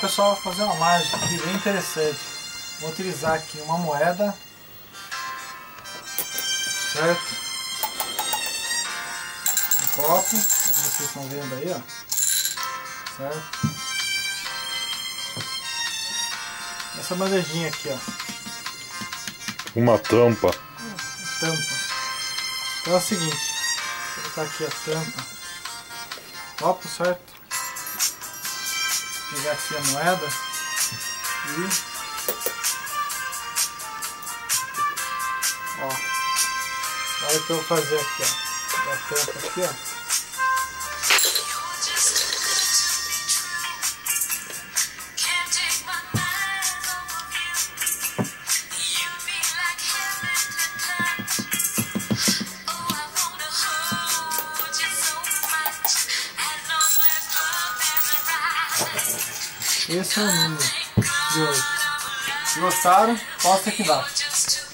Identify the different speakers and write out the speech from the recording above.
Speaker 1: pessoal, vou fazer uma mágica aqui bem interessante. Vou utilizar aqui uma moeda, certo? Um copo, como vocês estão vendo aí, ó, certo? Essa bandejinha aqui, ó.
Speaker 2: Uma tampa.
Speaker 1: Tampa. Então é o seguinte, vou colocar aqui a tampa, copo, certo? Pegar aqui a moeda e ó, olha o que eu vou fazer aqui, ó. A tampa aqui, ó. Esse é o número de hoje. Se gostaram, posta aqui embaixo.